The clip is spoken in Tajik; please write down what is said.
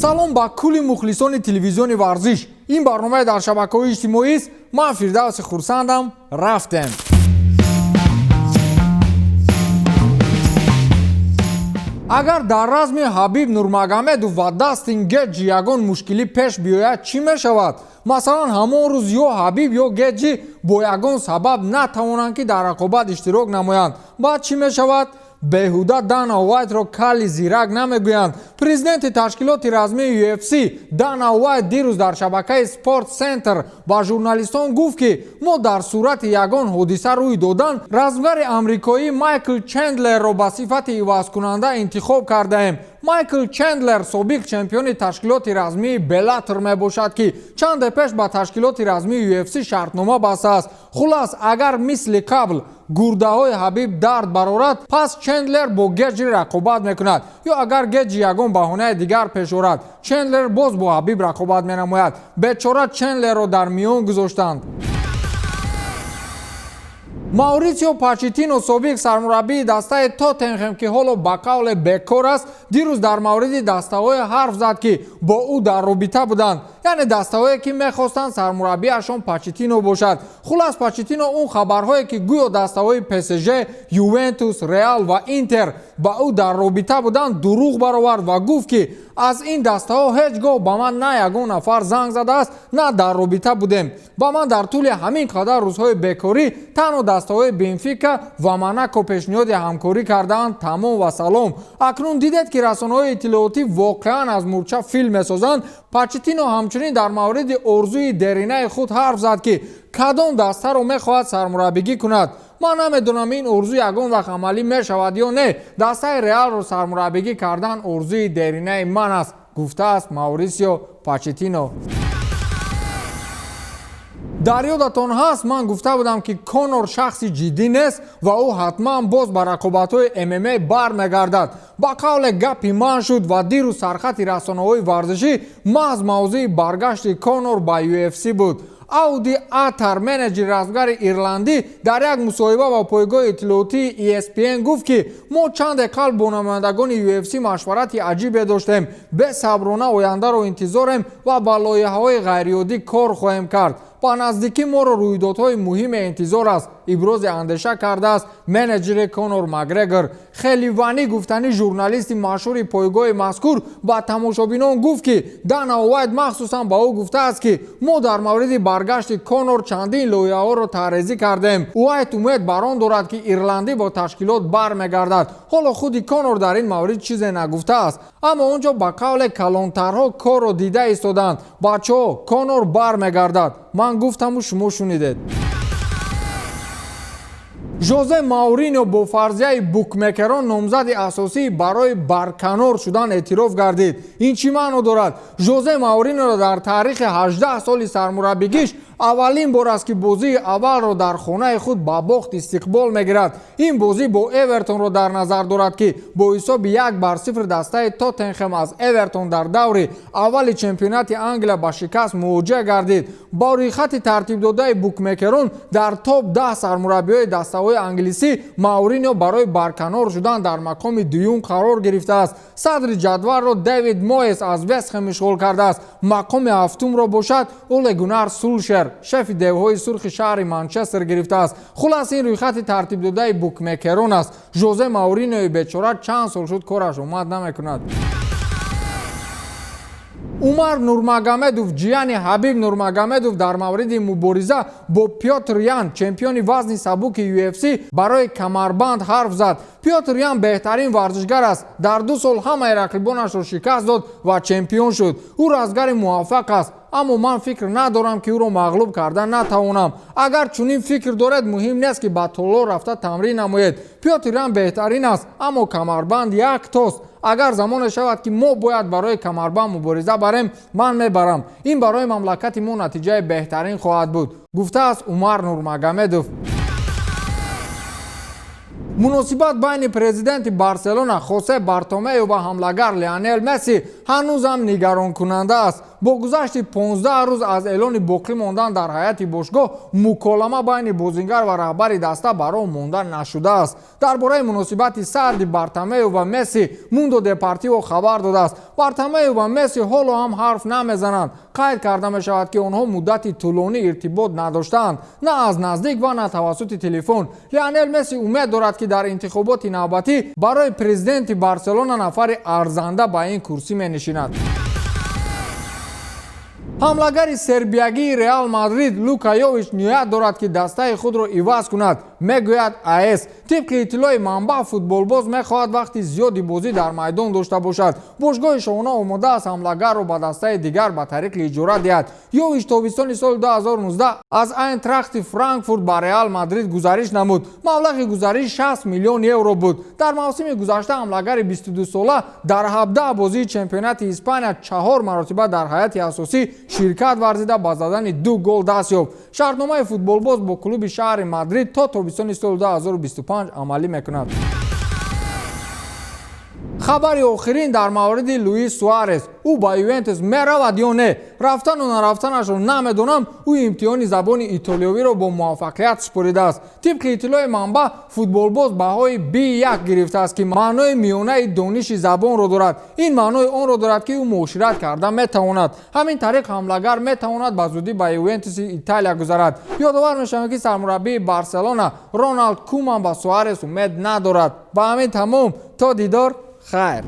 салом ба кулли мухлисони телевизиони варзиш. ин барномаи дар шабакаҳои иҷтимоист. ман фирдавси хурсандам. рафтем. агар дар разми ҳабиб нурмагомедов ва дастин геҷи ягон мушкилӣ пеш биёяд чӣ мешавад? масалан ҳамон рӯз ё ҳабиб ё геҷи бо ягон сабаб натавонанд ки дар рақобат иштирок намоянд. баъд чӣ мешавад? беҳуда Дана Уайтро кали зирак намегӯянд. президенти ташкилоти размии UFC Дана Уайт дирӯз дар шабакаи Спорт Центр ба журналистон гуфт ки мо дар сурати ягон ҳодиса рӯй додан размгари амрикоӣ Майкл Чендлерро ба сифати ивазкунанда интихоб кардаем. Майкл Чендлер собиқ чемпиони ташкилоти размии Беллатор мебошад ки чанде пеш ба ташкилоти размии UFC шартнома бастааст. хулас агар мисли қабл гурдаҳои ҳабиб дард барорад, пас Чендлер бо геҷи рақобат мекунад. ё агар геҷи ягон баҳонаи дигар пеш орад, Чендлер боз бо ҳабиб рақобат менамояд. бечора Чендлерро дар миён гузоштанд. Мауритсио Почеттино собиқ сармураббии дастаи Тоттенхем ки ҳоло ба қавле бекор аст, дирӯз дар мавриди дастаҳое ҳарф зад ки бо ӯ дар робита буданд, яъне дастаҳое ки мехостанд сармураббиашон Почеттино бошад. хулас Почеттино он хабарҳое ки гӯё дастаҳои ПСЖ, Ювентус, Реал ва Интер ба ӯ дар робита буданд дурӯғ баровард ва гуфт ки аз ин дастаҳо ҳеҷ гоҳ ба ман на ягон нафар занг задааст, на дар робита будем. ба ман дар тӯли ҳамин қадар рӯзҳои бекорӣ танҳо дастаҳои Бенфика ва Монако пешниҳоди ҳамкорӣ кардаанд. тамом ва салом. акнун дидед ки расонаҳои иттилоотӣ воқеан аз мурча филм месозанд. Почеттино ҳамчунин дар мавриди орзуи деринаи худ ҳарф зад ки кадом дастаро мехоҳад сармураббигӣ кунад. ман намедонам ин орзу ягон вақт амалӣ мешавад ё не. дастаи Реалро сармураббигӣ кардан орзуи деринаи ман аст, гуфтааст Маурисио Почеттино. дар ёдатон ҳаст, ман гуфта будам ки Конор шахси ҷиддӣ нест ва ӯ ҳатман боз ба рақобатҳои MMA бармегардад. ба қавле гапи ман шуд ва дирӯз сархати расонаҳои варзишӣ маҳз мавзӯи баргашти Конор ба UFC буд. Ауди Атар, менеҷери размгари ирландӣ, дар як мусоҳиба ба пойгоҳи иттилоотии ESPN гуфт ки мо чанде қабл бо намояндагони UFC машварати аҷибе доштем. бесаброна ояндаро интизорем ва ба лоиҳаҳои ғайриоддӣ кор хоҳем кард. ба наздикӣ моро рӯйдодҳои муҳиме интизор аст, ибрози андеша кардааст менеҷери Конор Макгрегор. хеле ванӣ гуфтани журналисти машҳури пойгоҳи мазкур ба тамошобинон гуфт ки Дана Уайт махсусан ба ӯ гуфтааст ки мо дар мавриди баргашти Конор чандин лоиҳаҳоро таърезӣ кардем. Уайт умед бар он дорад ки ирландӣ бо ташкилот бармегардад. ҳоло худи Конор дар ин маврид чизе нагуфтааст, аммо онҷо ба қавле калонтарҳо корро дида истоданд. бачаҳо, Конор бармегардад. ман гуфтаму шумо шунидед. жозе Мауриньо бо фарзияи букмекерон номзади асосии барои барканор шудан эътироф гардид. ин чӣ маъно дорад? жозе Мауриньоро дар таърихи 18 соли сармураббигиш аввалин бор аст ки бозии аввалро дар хонаи худ ба бохт истиқбол мегирад. ин бозӣ бо Эвертонро дар назар дорад ки бо ҳисоби 1-0 дастаи Тоттенхем аз Эвертон дар даври аввали чемпионати Англия ба шикаст мувоҷеҳ гардид. бо рӯйхати тартибдодаи букмекерон дар топ 10 сармураббиҳои дастаҳои англисӣ Мауриньо барои барканор шудан дар мақоми дуюм қарор гирифтааст. садри ҷадвалро Дэвид Моес аз Вестхэм ишғол кардааст. мақоми ҳафтумро бошад Оле Гуннар Сулшер, шефи девҳои сурхи шаҳри Манчестер гирифтааст. хулас ин рӯйхати тартибдодаи букмекерон аст. жозе Мауриньои бечора чанд сол шуд кораш омад намекунад. Умар Нурмагомедов, ҷияни Ҳабиб Нурмагомедов, дар мавриди мубориза бо Пётр Ян, чемпиони вазни сабуки UFC, барои камарбанд ҳарф зад. Пётр Ян беҳтарин варзишгар аст. дар 2 сол ҳамаи рақибонашро шикаст дод ва чемпион шуд. ӯ разгари муваффақ аст, аммо ман фикр надорам ки ӯро мағлуб карда натавонам. агар чунин фикр доред, муҳим нест ки ба толор рафта тамрин намоед. Пётр Ян беҳтарин аст, аммо камарбанд як тост. агар замоне шавад ки мо бояд барои камарбанд мубориза барем, ман мебарам. ин барои мамлакати мо натиҷаи беҳтарин хоҳад буд, гуфтааст Умар Нурмагомедов. муносибат байни президенти Барселона Хосе Бартомею ва ҳамлагар Лионел Месси ҳанӯзам нигаронкунанда аст. бо гузашти 15 рӯз аз эълони боқӣ мондан дар ҳайати бошгоҳ муколама байни бозингар ва раҳбари даста барои мондан нашудааст. дар бораи муносибати сарди Бартомеу ва Месси Мундо Депортиво хабар додааст. Бартомеу ва Месси ҳоло ҳам ҳарф намезананд. қайд карда мешавад ки онҳо муддати тӯлонӣ иртибот надоштаанд, на аз наздик ва на тавассути телефон. Лионел Месси умед дорад ки дар интихоботи навбатӣ барои президенти Барселона нафари арзанда ба ин курсӣ менишинад. ҳамлагари сербиягии Реал Мадрид Лука Йович ният дорад ки дастаи худро иваз кунад, мегӯяд АС. тибқи иттилои манбаъ футболбоз мехоҳад вақти зиёди бозӣ дар майдон дошта бошад. бошгоҳи шоҳона омодааст ҳамлагарро ба дастаи дигар ба тариқи иҷора диҳад. Йович тобистони соли 2019 аз Айнтрахти Франкфурт ба Реал Мадрид гузариш намуд. маблағи гузариш 60 миллион евро буд. дар мавсими гузашта ҳамлагари 22 сола дар 17 бозии чемпионати Испания 4 маротиба дар ҳайати асосӣ ширкат варзида ба задани 2 гол даст ёфт. шартномаи футболбоз бо клуби шаҳри Мадрид то тобистони соли 2025 амалӣ мекунад. хабари охирин дар мавриди Луис Суарес. ӯ ба Ювентус меравад ё не? рафтану нарафтанашро намедонам. ӯ имтиҳони забони итолиёвиро бо муваффақият супоридааст. тибқи иттилои манбаъ футболбоз баҳои B1 гирифтааст ки маънои миёнаи дониши забонро дорад. ин маънои онро дорад ки ӯ муошират карда метавонад. ҳамин тариқ ҳамлагар метавонад ба зудӣ ба Ювентуси Италия гузарад. ёдовар мешавем ки сармураббии Барселона Роналд Куман ба Суарес умед надорад. ба ҳамин тамом, то дидор, хайр.